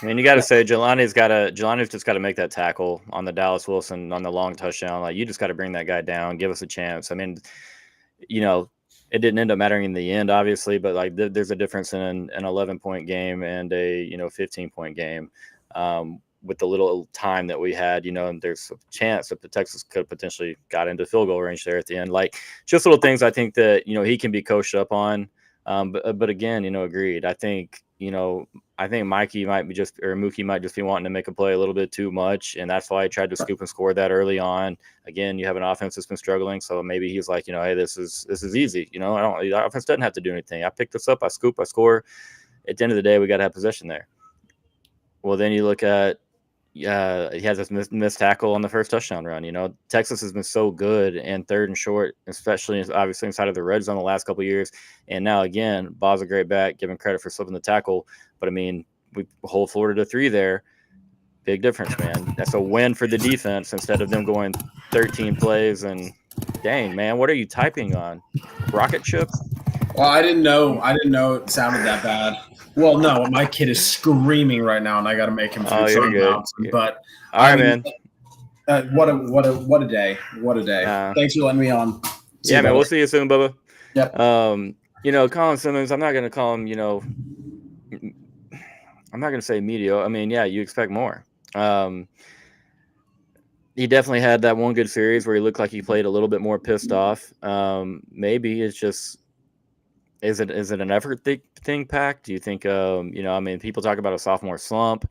I mean, you got to say Jelani's just got to make that tackle on the Dallas Wilson on the long touchdown. Like, you just got to bring that guy down, give us a chance. I mean, it didn't end up mattering in the end, obviously, but like there's a difference in an 11-point game and a 15-point game. With the little time that we had, and there's a chance that the Texas could potentially got into field goal range there at the end. Like, just little things I think that he can be coached up on. But again, agreed. I think Mikey might be Mookie might just be wanting to make a play a little bit too much, and that's why I tried to scoop and score that early on. Again, you have an offense that's been struggling, so maybe he's like, hey, this is easy. The offense doesn't have to do anything. I pick this up, I scoop, I score. At the end of the day, we got to have possession there. Well, then you look at he has this missed tackle on the first touchdown run. Texas has been so good in 3rd and short, especially obviously inside of the red zone the last couple of years. And now again, Bob's a great back, give him credit for slipping the tackle. But I mean, we hold Florida to 3 there. Big difference, man. That's a win for the defense instead of them going 13 plays. And dang, man, what are you typing on? Rocket ship? Well, I didn't know it sounded that bad. Well, no, my kid is screaming right now, and I got to make him food. You're good. But all right, man. What a day! What a day! Thanks for letting me on. Yeah, man. We'll see you soon, Bubba. Yep. Colin Simmons. I'm not going to call him. I'm not going to say mediocre. I mean, yeah, you expect more. He definitely had that one good series where he looked like he played a little bit more pissed off. Maybe it's just. Is it an effort thing, Pack? Do you think, I mean, people talk about a sophomore slump.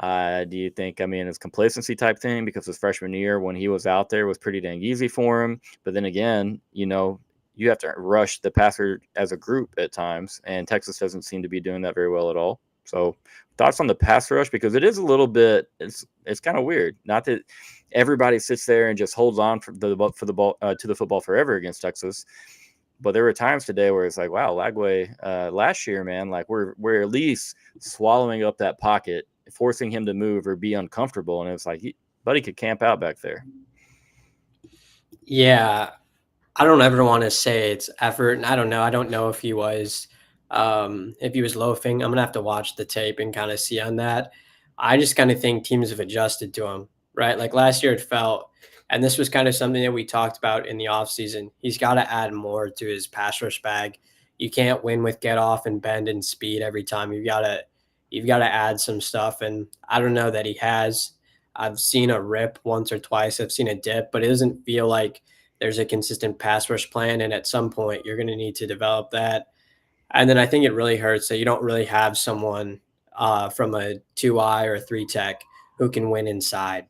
Do you think, I mean, it's complacency type thing because his freshman year when he was out there was pretty dang easy for him. But then again, you have to rush the passer as a group at times, and Texas doesn't seem to be doing that very well at all. So thoughts on the pass rush, because it is a little bit, it's kind of weird. Not that everybody sits there and just holds on for the ball to the football forever against Texas. But there were times today where it's like, wow, Lagway, last year, man, like we're at least swallowing up that pocket, forcing him to move or be uncomfortable. And it's like, buddy could camp out back there. Yeah. I don't ever want to say it's effort. And I don't know. I don't know if he was loafing. I'm going to have to watch the tape and kind of see on that. I just kind of think teams have adjusted to him, right? Like last year it felt, and this was kind of something that we talked about in the offseason. He's got to add more to his pass rush bag. You can't win with get off and bend and speed every time. You've got to add some stuff. And I don't know that he has. I've seen a rip once or twice. I've seen a dip, but it doesn't feel like there's a consistent pass rush plan. And at some point you're going to need to develop that. And then I think it really hurts that you don't really have someone from a 2-eye or a 3-tech who can win inside.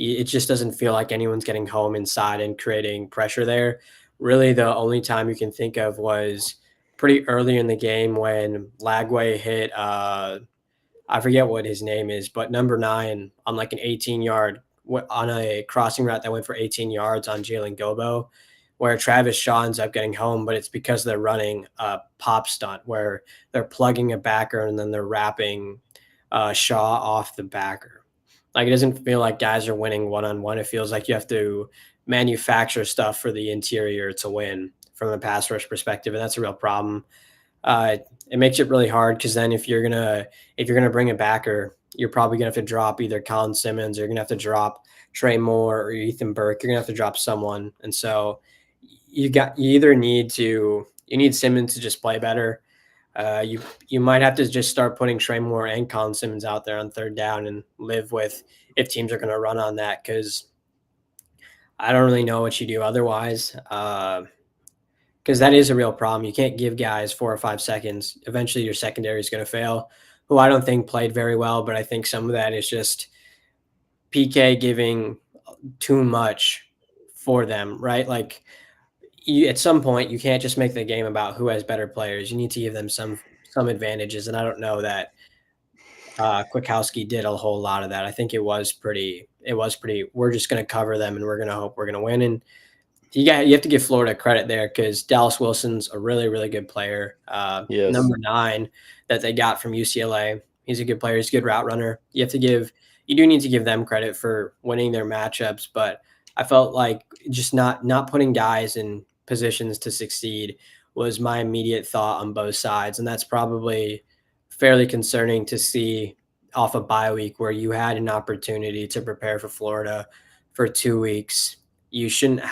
It just doesn't feel like anyone's getting home inside and creating pressure there. Really, the only time you can think of was pretty early in the game when Lagway hit, I forget what his name is, but number 9 on like an 18-yard, on a crossing route that went for 18 yards on Jalen Gobo, where Travis Shaw ends up getting home, but it's because they're running a pop stunt where they're plugging a backer and then they're wrapping Shaw off the backer. Like it doesn't feel like guys are winning one-on-one. It feels like you have to manufacture stuff for the interior to win from a pass rush perspective, and that's a real problem. It makes it really hard because then if you're gonna bring a backer, you're probably gonna have to drop either Colin Simmons or you're gonna have to drop Trey Moore or Ethan Burke. You're gonna have to drop someone, and so you need Simmons to just play better. You might have to just start putting Trey Moore and Colin Simmons out there on third down and live with if teams are going to run on that, because I don't really know what you do otherwise, because that is a real problem. You can't give guys 4 or 5 seconds. Eventually your secondary is going to fail, who I don't think played very well, but I think some of that is just PK giving too much for them, right? Like at some point you can't just make the game about who has better players. You need to give them some advantages. And I don't know that Kwiatkowski did a whole lot of that. I think it was pretty, we're just going to cover them and we're going to hope we're going to win. And you have to give Florida credit there because Dallas Wilson's a really, really good player. Yes. Number 9 that they got from UCLA. He's a good player. He's a good route runner. You do need to give them credit for winning their matchups, but I felt like just not putting guys in positions to succeed was my immediate thought on both sides. And that's probably fairly concerning to see off a bye week where you had an opportunity to prepare for Florida for 2 weeks. You shouldn't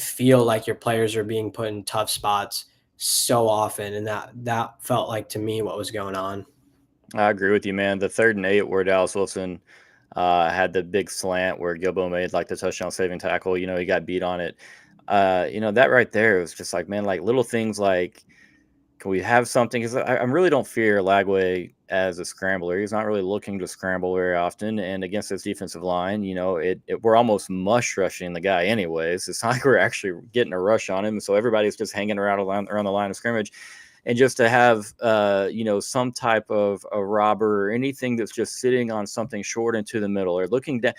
feel like your players are being put in tough spots so often. And that felt like to me what was going on. I agree with you, man. The 3rd and 8 where Dallas Wilson had the big slant where Gilbo made like the touchdown saving tackle, he got beat on it. That right there was just like, man, like little things like, can we have something? Because I really don't fear Lagway as a scrambler. He's not really looking to scramble very often. And against this defensive line, we're almost mush rushing the guy anyways. It's not like we're actually getting a rush on him. So everybody's just hanging around the line of scrimmage. And just to have, some type of a robber or anything that's just sitting on something short into the middle or looking down.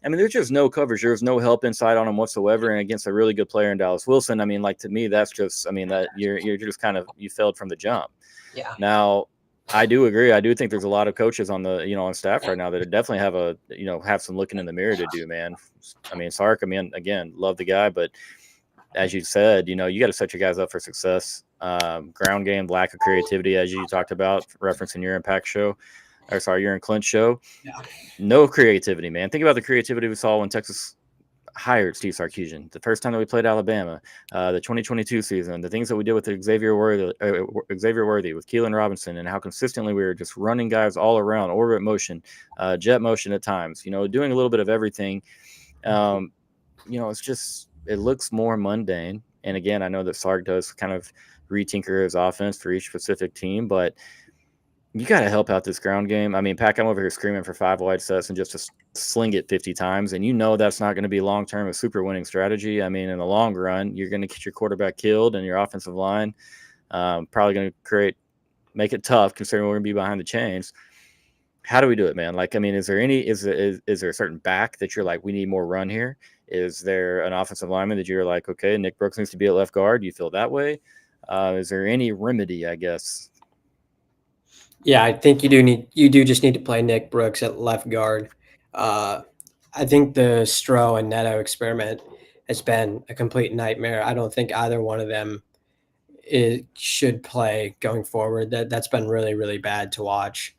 I mean, there's just no coverage. There's no help inside on him whatsoever. And against a really good player in Dallas Wilson, I mean, like to me, that's just, I mean, that you're just kind of, you failed from the jump. Yeah. Now, I do agree. I do think there's a lot of coaches on the, on staff right now that definitely have some looking in the mirror to do, man. I mean, Sark, I mean, again, love the guy, but as you said, you got to set your guys up for success. Ground game, lack of creativity, as you talked about, referencing your Impact show. you're in Clint's show. Yeah. No creativity, man. Think about the creativity we saw when Texas hired Steve Sarkisian. The first time that we played Alabama, the 2022 season, the things that we did with Xavier Worthy, with Keelan Robinson, and how consistently we were just running guys all around, orbit motion, jet motion at times, doing a little bit of everything. It's just, it looks more mundane. And again, I know that Sark does kind of retinker his offense for each specific team, but you got to help out this ground game. I mean, Pack, I'm over here screaming for 5 wide sets and just to sling it 50 times. And that's not going to be long-term a super winning strategy. I mean, in the long run, you're going to get your quarterback killed and your offensive line probably going to make it tough considering we're going to be behind the chains. How do we do it, man? Like, I mean, is there a certain back that you're like, we need more run here? Is there an offensive lineman that you're like, okay, Nick Brooks needs to be at left guard? Do you feel that way? Is there any remedy, I guess? Yeah, I think you do just need to play Nick Brooks at left guard. I think the Stroh and Neto experiment has been a complete nightmare. I don't think either one of them should play going forward. That's been really, really bad to watch.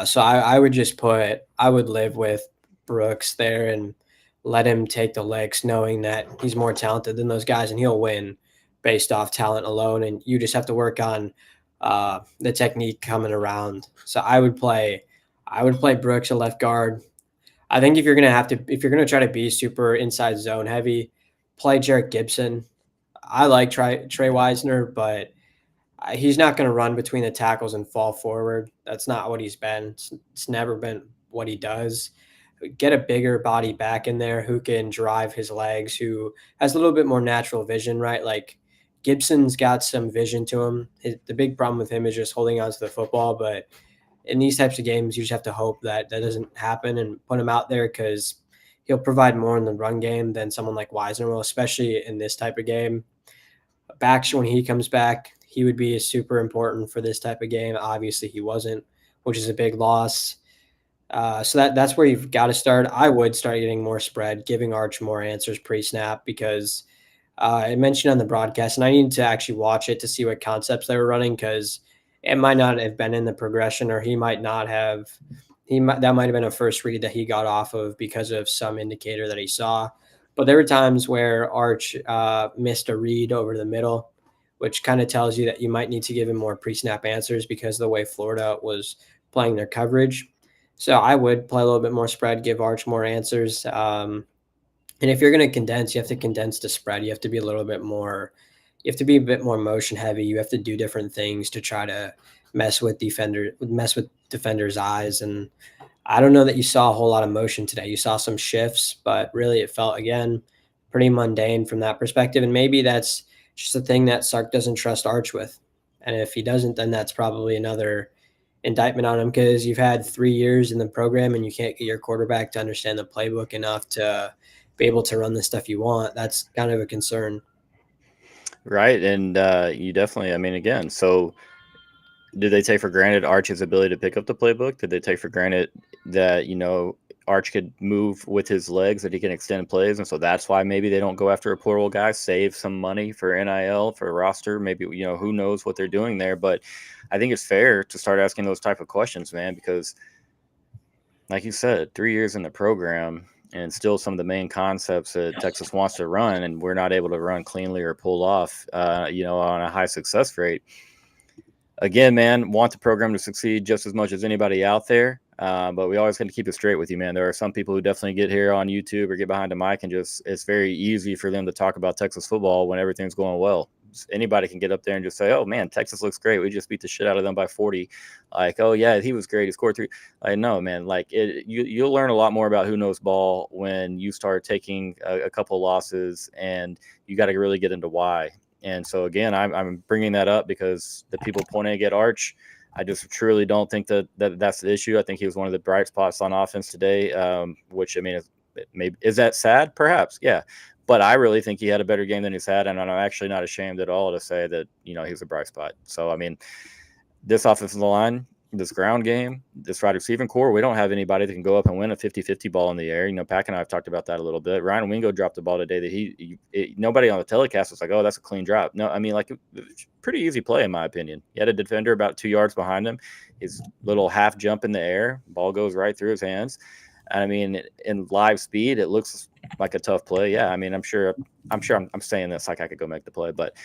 So I would live with Brooks there and let him take the licks, knowing that he's more talented than those guys and he'll win based off talent alone. And you just have to work on the technique coming around. So I would play Brooks at left guard. I think if you're gonna try to be super inside zone heavy, play Jarrett Gibson. I like Trey Wisner, but he's not going to run between the tackles and fall forward. That's not what he's been. It's never been what he does. Get a bigger body back in there who can drive his legs, who has a little bit more natural vision, right? Like Gibson's got some vision to him. The big problem with him is just holding on to the football. But in these types of games, you just have to hope that doesn't happen and put him out there because he'll provide more in the run game than someone like Wisner will, especially in this type of game. Backs, when he comes back, he would be super important for this type of game. Obviously, he wasn't, which is a big loss. So that's where you've got to start. I would start getting more spread, giving Arch more answers pre-snap because I mentioned on the broadcast, and I need to actually watch it to see what concepts they were running because it might not have been in the progression, or he might not have. That might have been a first read that he got off of because of some indicator that he saw. But there were times where Arch missed a read over the middle, which kind of tells you that you might need to give him more pre-snap answers because of the way Florida was playing their coverage. So I would play a little bit more spread, give Arch more answers. And if you're going to condense, you have to condense the spread. You have to be a bit more motion heavy. You have to do different things to try to mess with defenders' eyes. And I don't know that you saw a whole lot of motion today. You saw some shifts, but really it felt, again, pretty mundane from that perspective. And maybe that's just a thing that Sark doesn't trust Arch with. And if he doesn't, then that's probably another indictment on him because you've had 3 years in the program and you can't get your quarterback to understand the playbook enough to be able to run the stuff you want. That's kind of a concern. Right. And you definitely, I mean, again, so did they take for granted Arch's ability to pick up the playbook? Did they take for granted that, Arch could move with his legs, that he can extend plays? And so that's why maybe they don't go after a portal guy, save some money for NIL, for a roster. Maybe, who knows what they're doing there. But I think it's fair to start asking those type of questions, man, because like you said, 3 years in the program and still some of the main concepts that Texas wants to run, and we're not able to run cleanly or pull off, on a high success rate. Again, man, want the program to succeed just as much as anybody out there. But we always got to keep it straight with you, man. There are some people who definitely get here on YouTube or get behind a mic and it's very easy for them to talk about Texas football when everything's going well. Anybody can get up there and just say, oh, man, Texas looks great. We just beat the shit out of them by 40. Like, oh, yeah, he was great. He scored 3. Like, no, man, like you'll learn a lot more about who knows ball when you start taking a couple losses, and you got to really get into why. And so, again, I'm bringing that up because the people pointing at Arch, I just truly don't think that's the issue. I think he was one of the bright spots on offense today, which, I mean, is that sad? Perhaps, yeah. But I really think he had a better game than he's had, and I'm actually not ashamed at all to say that, he's a bright spot. So, I mean, this offensive line, this ground game, this wide receiving core, we don't have anybody that can go up and win a 50-50 ball in the air. Pack and I have talked about that a little bit. Ryan Wingo dropped the ball today that nobody on the telecast was like, oh, that's a clean drop. No, I mean, like, pretty easy play in my opinion. He had a defender about 2 yards behind him. His little half jump in the air, ball goes right through his hands. I mean, in live speed, it looks like a tough play. Yeah, I mean, I'm sure I'm saying this like I could go make the play, but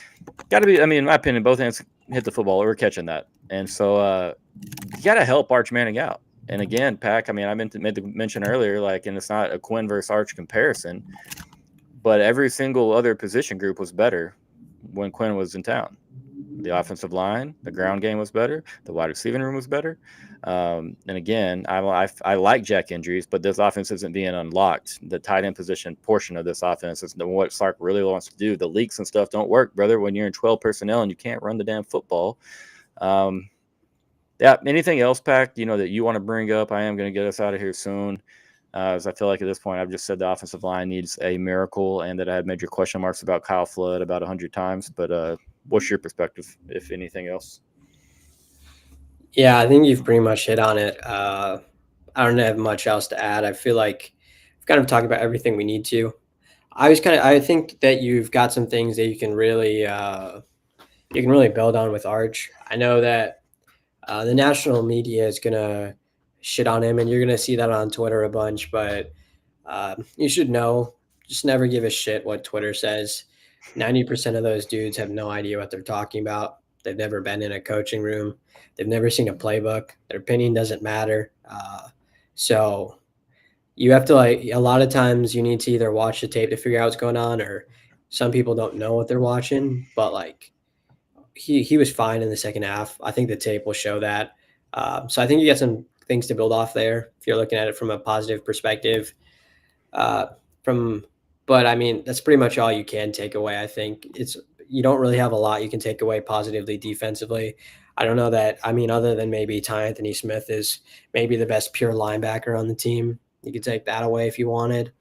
got to be. I mean, in my opinion, both hands hit the football. We're catching that, and so you got to help Arch Manning out. And again, Pack. I mean, I made the mention earlier, like, and it's not a Quinn versus Arch comparison, but every single other position group was better when Quinn was in town. The offensive line, the ground game was better. The wide receiving room was better. And again, I like Jack injuries, but this offense isn't being unlocked. The tight end position portion of this offense is what Sark really wants to do. The leaks and stuff don't work, brother, when you're in 12 personnel and you can't run the damn football. Yeah, anything else, Pack, that you want to bring up? I am going to get us out of here soon. As I feel like at this point, I've just said the offensive line needs a miracle and that I had major question marks about Kyle Flood about 100 times. But what's your perspective, if anything else? Yeah, I think you've pretty much hit on it. I don't have much else to add. I feel like we've kind of talked about everything we need to. I think that you've got some things that you can really build on with Arch. I know that the national media is gonna shit on him, and you're gonna see that on Twitter a bunch. But you should know, just never give a shit what Twitter says. 90% of those dudes have no idea what they're talking about. They've never been in a coaching room. They've never seen a playbook. Their opinion doesn't matter. So you have to, a lot of times you need to either watch the tape to figure out what's going on, or some people don't know what they're watching. But he was fine in the second half. I think the tape will show that. So I think you got some things to build off there if you're looking at it from a positive perspective. But I mean, that's pretty much all you can take away. I think you don't really have a lot you can take away positively defensively. I don't know that. I mean, other than maybe Ty Anthony Smith is maybe the best pure linebacker on the team. You could take that away if you wanted.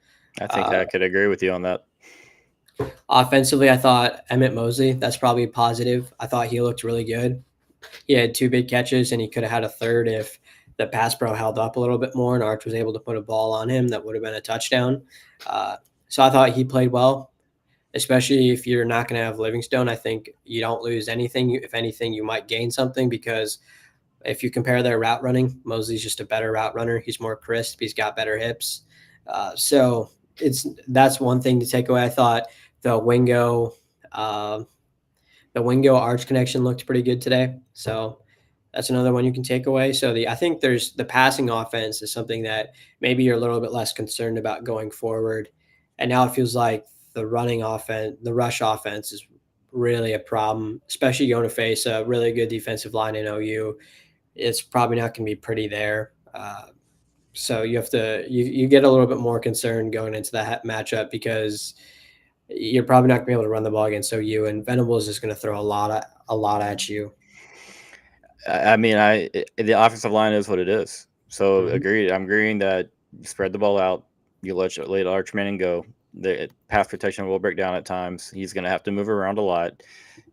I think I could agree with you on that. Offensively, I thought Emmett Mosley, that's probably positive. I thought he looked really good. He had 2 big catches, and he could have had a third if the pass pro held up a little bit more and Arch was able to put a ball on him that would have been a touchdown. So I thought he played well, especially if you're not going to have Livingstone. I think you don't lose anything. If anything, you might gain something, because if you compare their route running, Mosley's just a better route runner. He's more crisp. He's got better hips. So that's one thing to take away. I thought the Wingo Arch connection looked pretty good today. So that's another one you can take away. So I think there's the passing offense is something that maybe you're a little bit less concerned about going forward. And now it feels like the running offense, the rush offense is really a problem, especially going to face a really good defensive line in OU. It's probably not going to be pretty there. So you have to you get a little bit more concerned going into that matchup, because you're probably not going to be able to run the ball against OU, and Venables is going to throw a lot at you. I mean, the offensive line is what it is. So agreed. I'm agreeing that you spread the ball out. You let Arch Manning go. The pass protection will break down at times. He's going to have to move around a lot.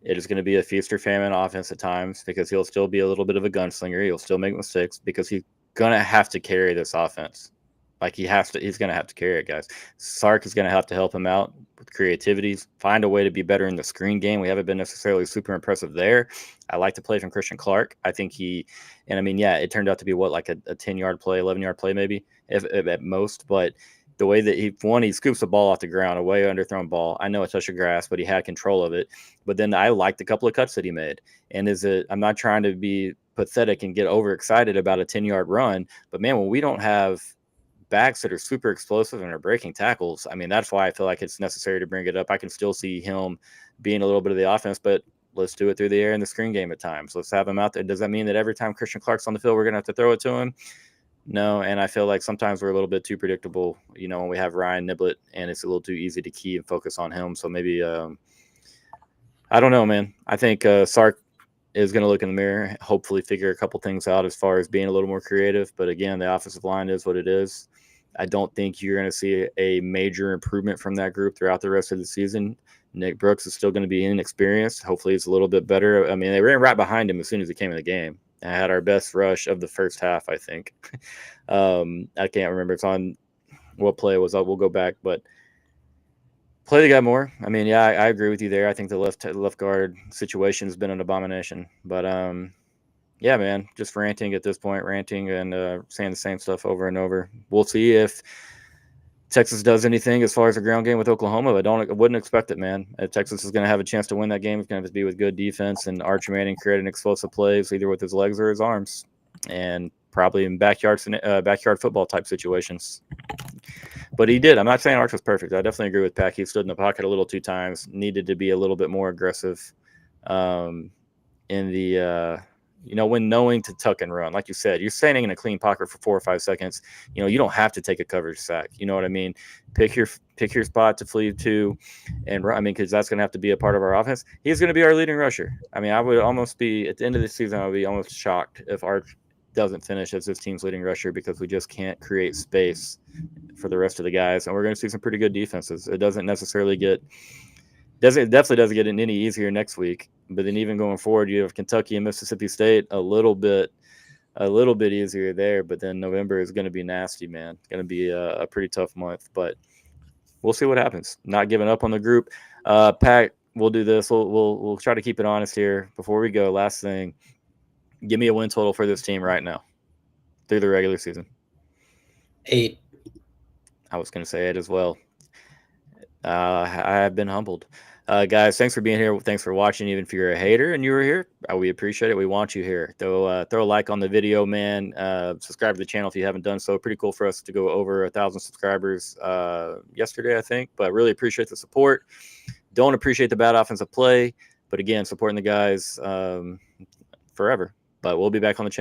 It is going to be a feast or famine offense at times, because he'll still be a little bit of a gunslinger. He'll still make mistakes, because he's going to have to carry this offense. He's going to have to carry it, guys. Sark is going to have to help him out with creativity, find a way to be better in the screen game. We haven't been necessarily super impressive there. I like to play from Christian Clark. I think it turned out to be like a 10-yard play, 11-yard play maybe at most. But the way that he scoops the ball off the ground, a way underthrown ball. I know it touched the grass, but he had control of it. But then I liked a couple of cuts that he made. And I'm not trying to be pathetic and get overexcited about a 10-yard run, but man, when we don't have backs that are super explosive and are breaking tackles, I mean, that's why I feel like it's necessary to bring it up. I can still see him being a little bit of the offense, but let's do it through the air in the screen game at times. Let's have him out there. Does that mean that every time Christian Clark's on the field, we're going to have to throw it to him? No, and I feel like sometimes we're a little bit too predictable, when we have Ryan Niblett, and it's a little too easy to key and focus on him. So maybe, I don't know, man. I think Sark is going to look in the mirror, hopefully figure a couple things out as far as being a little more creative. But again, the offensive line is what it is. I don't think you're going to see a major improvement from that group throughout the rest of the season. Nick Brooks is still going to be inexperienced. Hopefully he's a little bit better. I mean, they ran right behind him as soon as he came in the game. I had our best rush of the first half, I think. I can't remember. It's on what play it was. We'll go back, but play the guy more. I mean, yeah, I agree with you there. I think the left guard situation has been an abomination. But yeah, man, just ranting at this point, ranting and saying the same stuff over and over. We'll see if Texas does anything as far as a ground game with Oklahoma. I wouldn't expect it, man. Texas is going to have a chance to win that game. It's going to be with good defense and Archie Manning creating explosive plays, either with his legs or his arms, and probably in backyard football type situations. But he did. I'm not saying Arch was perfect. I definitely agree with Pack. He stood in the pocket a little too times. Needed to be a little bit more aggressive in the when knowing to tuck and run. Like you said, you're standing in a clean pocket for 4 or 5 seconds. You don't have to take a coverage sack. You know what I mean? Pick your spot to flee to and run. I mean, because that's going to have to be a part of our offense. He's going to be our leading rusher. I mean, I would almost be, at the end of the season, I would be almost shocked if Arch doesn't finish as this team's leading rusher, because we just can't create space for the rest of the guys. And we're going to see some pretty good defenses. It definitely doesn't get any easier next week. But then even going forward, you have Kentucky and Mississippi State a little bit easier there. But then November is going to be nasty, man. It's going to be a pretty tough month. But we'll see what happens. Not giving up on the group. Pat, we'll do this. We'll try to keep it honest here before we go. Last thing, give me a win total for this team right now through the regular season. 8. I was going to say it as well. I have been humbled. Guys, thanks for being here. Thanks for watching. Even if you're a hater and you were here, we appreciate it. We want you here. Throw a like on the video, man. Subscribe to the channel if you haven't done so. Pretty cool for us to go over 1,000 subscribers yesterday, I think. But really appreciate the support. Don't appreciate the bad offensive play. But again, supporting the guys forever. But we'll be back on the channel.